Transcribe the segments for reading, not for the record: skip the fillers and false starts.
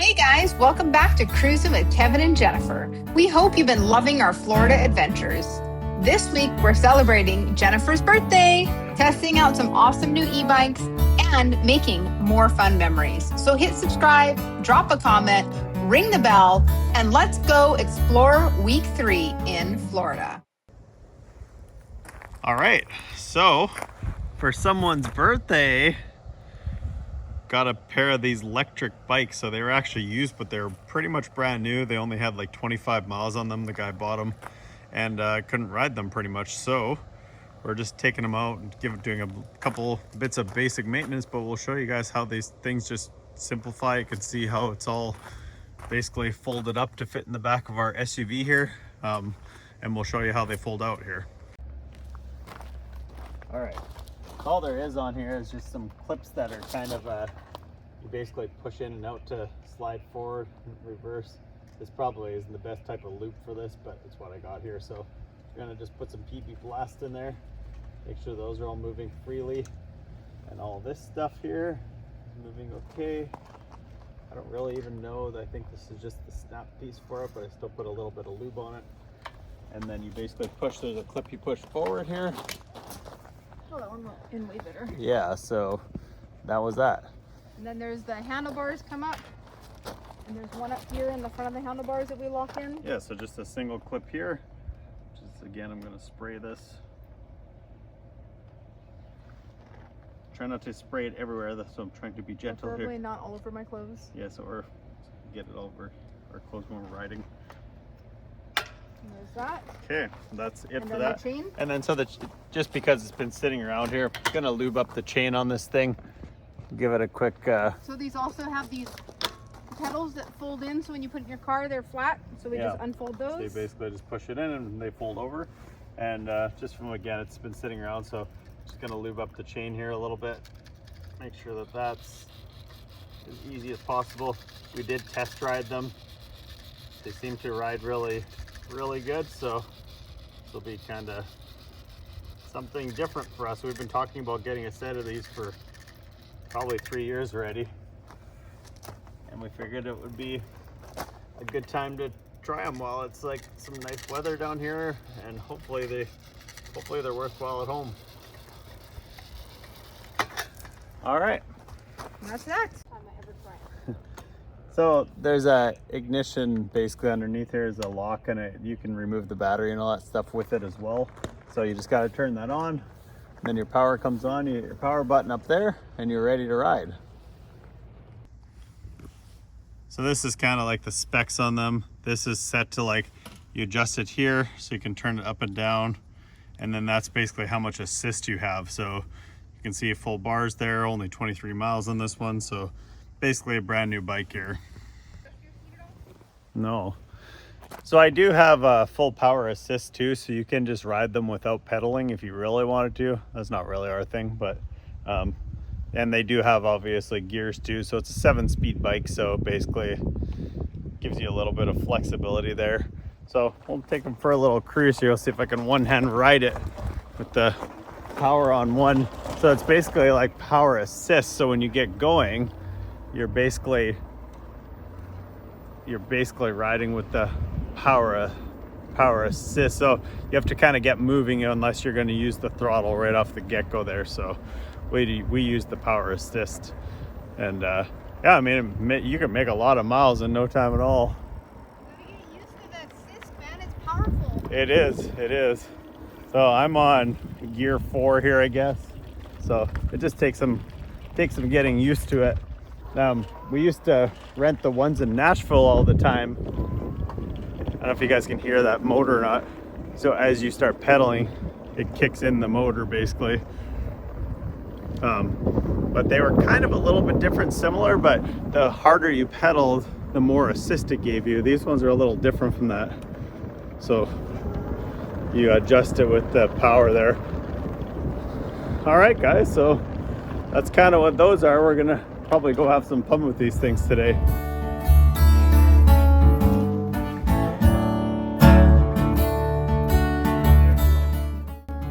Hey guys, welcome back to Cruising with Kevin and Jennifer. We hope you've been loving our Florida adventures. This week, we're celebrating Jennifer's birthday, testing out some awesome new e-bikes, and making more fun memories. So hit subscribe, drop a comment, ring the bell, and let's go explore week 3 in Florida. All right, so for someone's birthday, got a pair of these Lectric bikes. So they were actually used, but they're pretty much brand new. They only had like 25 miles on them. The guy bought them and couldn't ride them pretty much. So we're just taking them out and doing a couple bits of basic maintenance, but we'll show you guys how these things just simplify. You can see how it's all basically folded up to fit in the back of our SUV here. And we'll show you how they fold out here. All right, all there is on here is just some clips that are kind of you basically push in and out to slide forward and reverse. This probably isn't the best type of loop for this, but it's what I got here. So we're gonna just put some PB Blast in there, make sure those are all moving freely, and all this stuff here is moving okay. I don't really even know. I think this is just the snap piece for it, but I still put a little bit of lube on it. And then you basically push, there's a clip you push forward here. Oh, that one went in way better. Yeah, so that was that. And then there's the handlebars come up. And there's one up here in the front of the handlebars that we lock in. Yeah, so just a single clip here. Just again, I'm gonna spray this. Try not to spray it everywhere, so I'm trying to be gentle here. Preferably not all over my clothes. Yes, or get it all over our clothes when we're riding. And there's that. Okay, that's it and for then that. The chain. And then so that just because it's been sitting around here, I'm gonna lube up the chain on this thing. Give it a quick. So these also have these pedals that fold in, so when you put it in your car, they're flat. So we just unfold those. So you basically just push it in and they fold over. And just from again, it's been sitting around, so just gonna lube up the chain here a little bit. Make sure that that's as easy as possible. We did test ride them. They seem to ride really good, so this will be kind of something different for us. We've been talking about getting a set of these for probably 3 years already, and we figured it would be a good time to try them while it's like some nice weather down here, and hopefully they're worthwhile at home. All right, And that's that. so there's a ignition basically underneath here is a lock, and you can remove the battery and all that stuff with it as well. So you just got to turn that on, and then your power comes on, your power button up there, and you're ready to ride. So this is kind of like the specs on them. This is set to like, you adjust it here so you can turn it up and down, and then that's basically how much assist you have. So you can see full bars there, only 23 miles on this one. So basically a brand new bike here. No. So I do have a full power assist too, so you can just ride them without pedaling if you really wanted to. That's not really our thing, but and they do have obviously gears too. So it's a 7-speed bike, so basically gives you a little bit of flexibility there. So we'll take them for a little cruise here. We'll see if I can one-hand ride it with the power on one. So it's basically like power assist. So when you get going, you're basically riding with the power assist. So you have to kind of get moving unless you're going to use the throttle right off the get-go there. So we use the power assist, and yeah, I mean, you can make a lot of miles in no time at all. You gotta get used to that assist, man. It's powerful. It is. So I'm on gear 4 here, I guess. So it just takes some getting used to it. We used to rent the ones in Nashville all the time. I don't know if you guys can hear that motor or not. So as you start pedaling, it kicks in the motor basically. But they were kind of a little bit different, similar, but the harder you pedaled, the more assist it gave you. These ones are a little different from that. So you adjust it with the power there. All right, guys, so that's kind of what those are. We're gonna probably go have some fun with these things today.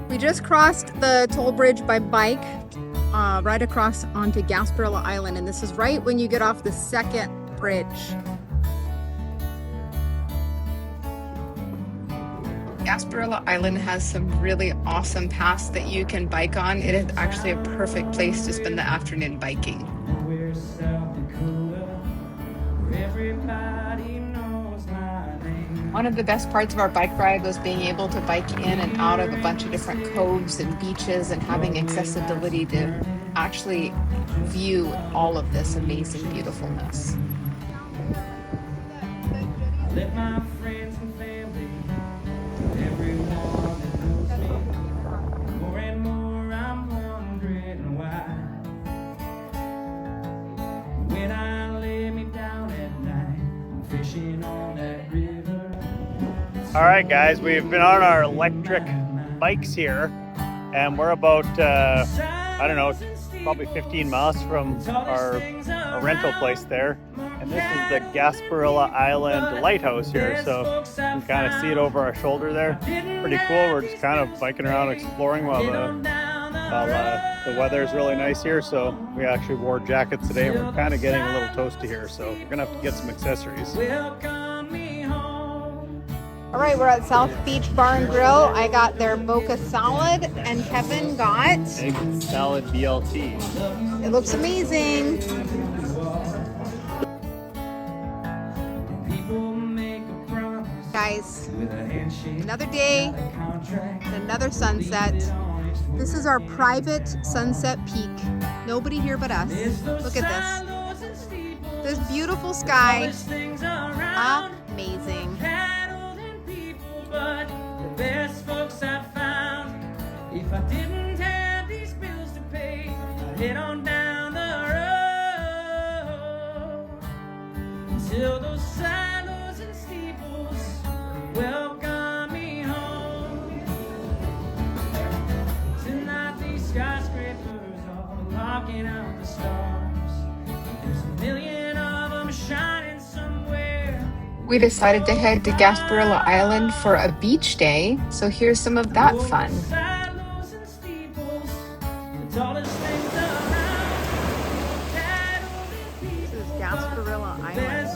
We just crossed the toll bridge by bike right across onto Gasparilla Island, and this is right when you get off the second bridge. Gasparilla Island has some really awesome paths that you can bike on. It is actually a perfect place to spend the afternoon biking. One of the best parts of our bike ride was being able to bike in and out of a bunch of different coves and beaches and having accessibility to actually view all of this amazing beautifulness. Let my friends and family, everyone that knows me, more and more I'm wondering why. When I lay me down at night, I'm fishing on that river. All right, guys, we've been on our electric bikes here, and we're about, I don't know, probably 15 miles from our rental place there. And this is the Gasparilla Island lighthouse here, so you can kind of see it over our shoulder there. Pretty cool. We're just kind of biking around exploring while the weather is really nice here. So we actually wore jackets today, and we're kind of getting a little toasty here, so we're gonna have to get some accessories. All right, we're at South Beach Bar and Grill. I got their mocha salad, and Kevin got Egg salad BLT. It looks amazing. Guys, another day and another sunset. This is our private sunset peak. Nobody here but us. Look at this. This beautiful sky. Amazing. But the best folks I found. If I didn't have these bills to pay, I'd head on down the road until those silos and steeples welcome me home. Tonight these skyscrapers are blocking out the stars. There's a million of them shining somewhere. We decided to head to Gasparilla Island for a beach day, so here's some of that fun. This is Gasparilla Island.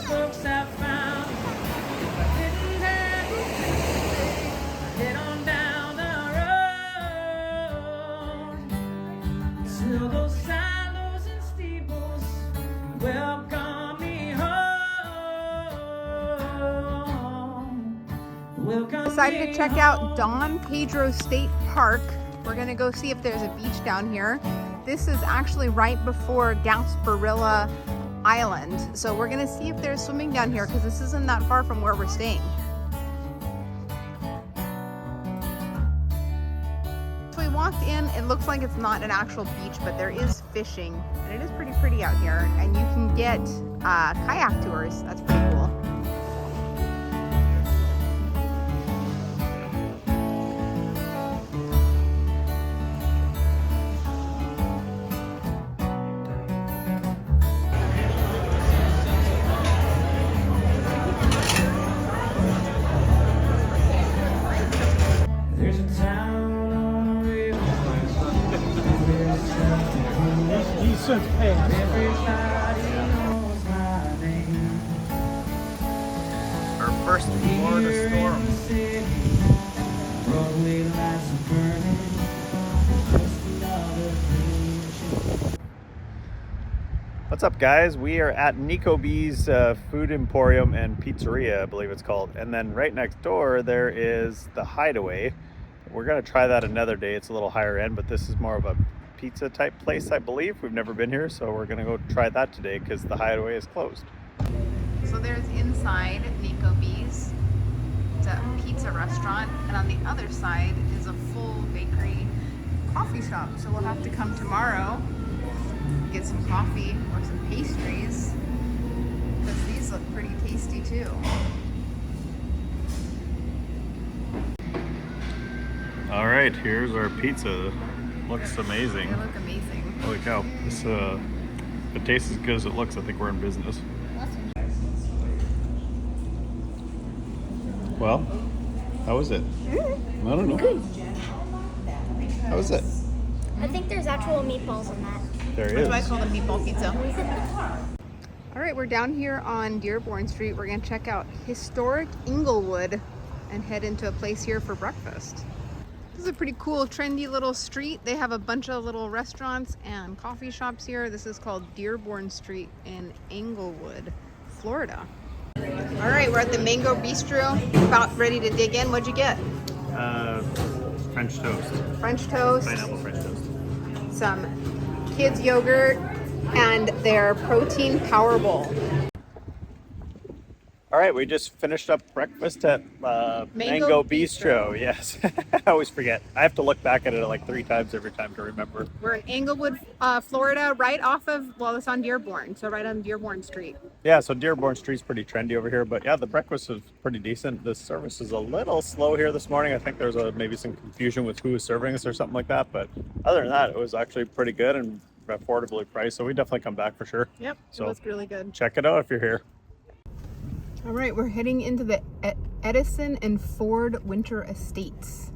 Decided to check out Don Pedro State Park. We're gonna go see if there's a beach down here. This is actually right before Gasparilla Island. So we're gonna see if there's swimming down here because this isn't that far from where we're staying. So we walked in, it looks like it's not an actual beach, but there is fishing and it is pretty pretty out here. And you can get kayak tours, that's pretty cool. Our first Florida storm. What's up, guys? We are at Nico B's Food Emporium and Pizzeria, I believe it's called. And then right next door, there is the Hideaway. We're gonna try that another day. It's a little higher end, but this is more of a pizza type place, I believe. We've never been here, so we're gonna go try that today because the Hideaway is closed. So there's inside Nico B's. It's a pizza restaurant, and on the other side is a full bakery coffee shop. So we'll have to come tomorrow, get some coffee or some pastries, because these look pretty tasty too. All right, here's our pizza. Looks amazing. They look amazing. Holy cow. This, if it tastes as good as it looks, I think we're in business. Well, how was it? I don't know. Good. How was it? I think there's actual meatballs in that. There is. That's why I call it meatball pizza. All right, we're down here on Dearborn Street. We're gonna check out historic Englewood and head into a place here for breakfast. This is a pretty cool, trendy little street. They have a bunch of little restaurants and coffee shops here. This is called Dearborn Street in Englewood, Florida. All right, we're at the Mango Bistro, about ready to dig in. What'd you get? French toast. French toast. Pineapple French toast. Some kids yogurt, and their protein power bowl. All right, we just finished up breakfast at Mango Bistro. Yes, I always forget. I have to look back at it like 3 times every time to remember. We're in Englewood, Florida, right off of, well, it's on Dearborn, so right on Dearborn Street. Yeah, so Dearborn Street's pretty trendy over here, but yeah, the breakfast was pretty decent. The service is a little slow here this morning. I think there's maybe some confusion with who was serving us or something like that, but other than that, it was actually pretty good and affordably priced, so we definitely come back for sure. Yep, so it was really good. Check it out if you're here. All right, we're heading into the Edison and Ford Winter Estates.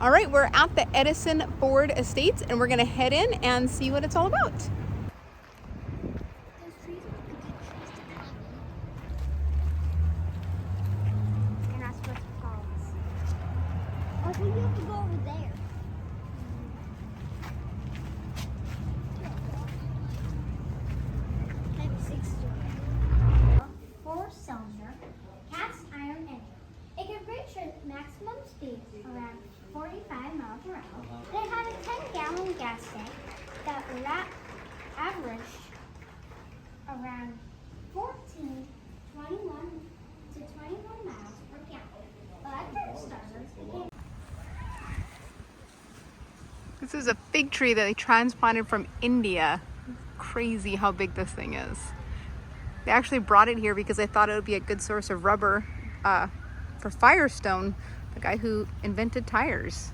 All right, we're at the Edison Ford Estates and we're gonna head in and see what it's all about. I think you have to go over there. Type 6 4-cylinder cast iron engine. It can reach a maximum speed around 45 miles per hour. They had a 10-gallon gas tank that averaged around 21 miles per gallon. Electric starters became. This is a fig tree that they transplanted from India. Crazy how big this thing is. They actually brought it here because they thought it would be a good source of rubber for Firestone, the guy who invented tires.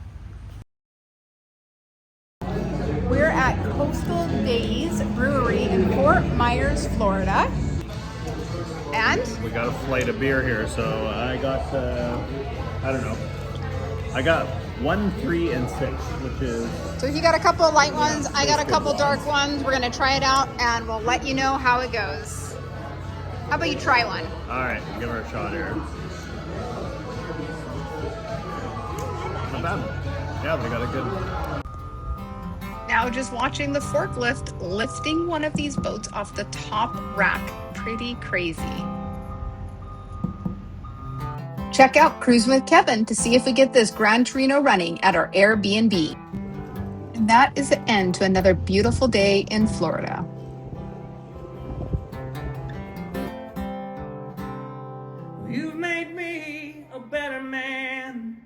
We're at Coastal Days Brewery in Fort Myers, Florida. And We got a flight of beer here, so I got, I don't know, I got 1, 3, and 6, which is... so he got a couple light ones, I got a couple dark ones. We're gonna try it out and we'll let you know how it goes. How about you try one? All right, give her a shot here. Not bad. Yeah, they got a good... Now just watching the forklift lifting one of these boats off the top rack. Pretty crazy. Check out Cruising with Kevin to see if we get this Gran Torino running at our Airbnb. And that is the end to another beautiful day in Florida. You've made me a better man.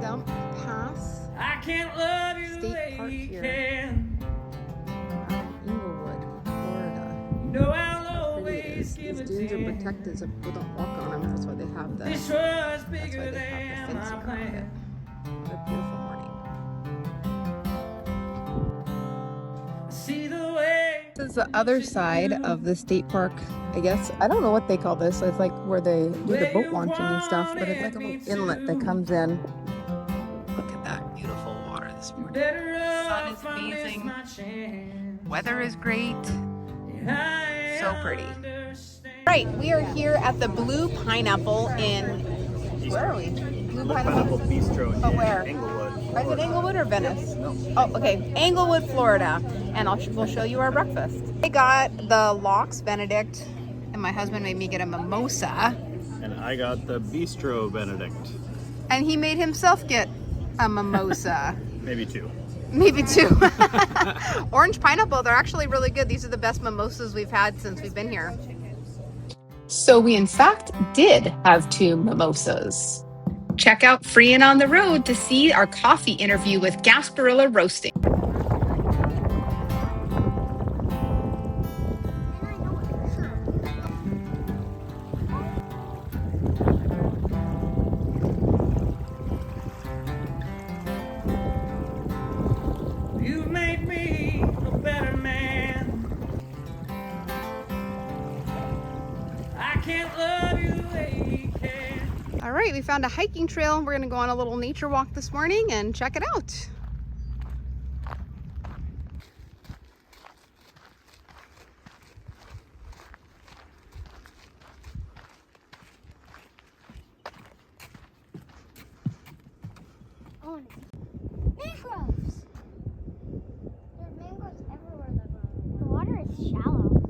Stump Pass, I can't love you the State way Park you here. can. Englewood, Florida. You know I'll Pretty it always is. give These it dunes are 10. protected so people don't walk on them. That's why they have the. This was That's bigger why they have the than my fencing around it. plan. What a beautiful morning. See the way. This is the other side of the state park. I guess I don't know what they call this. It's like where they do the boat launching and stuff, but it's like a little inlet that comes in. Look at that beautiful water this morning. Better Sun is off, I miss amazing. my chance. Weather is great. I So pretty. understand. Right, we are here at the Blue Pineapple in. Where are we? Blue Pineapple Bistro in Oh, where? Englewood. Is it Englewood or Venice? Oh, okay. Englewood, Florida. And we'll show you our breakfast. I got the Lox Benedict, and my husband made me get a mimosa. And I got the Bistro Benedict. And he made himself get a mimosa. Maybe 2. Maybe 2. Orange pineapple, they're actually really good. These are the best mimosas we've had since we've been here. So we in fact did have 2 mimosas. Check out Free and on the Road to see our coffee interview with Gasparilla Roasting. You've made me a can't love you the way he can. All right, we found a hiking trail. We're gonna go on a little nature walk this morning and check it out. Oh, mangroves! There's mangroves everywhere. The water is shallow.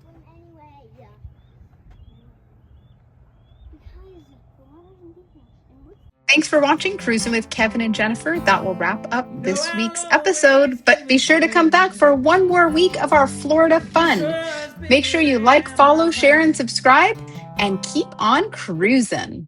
Swim anyway. Yeah. Because the water's in deep. Thanks for watching Cruising with Kevin and Jennifer. That will wrap up this week's episode, but be sure to come back for one more week of our Florida fun. Make sure you like, follow, share, and subscribe, and keep on cruising.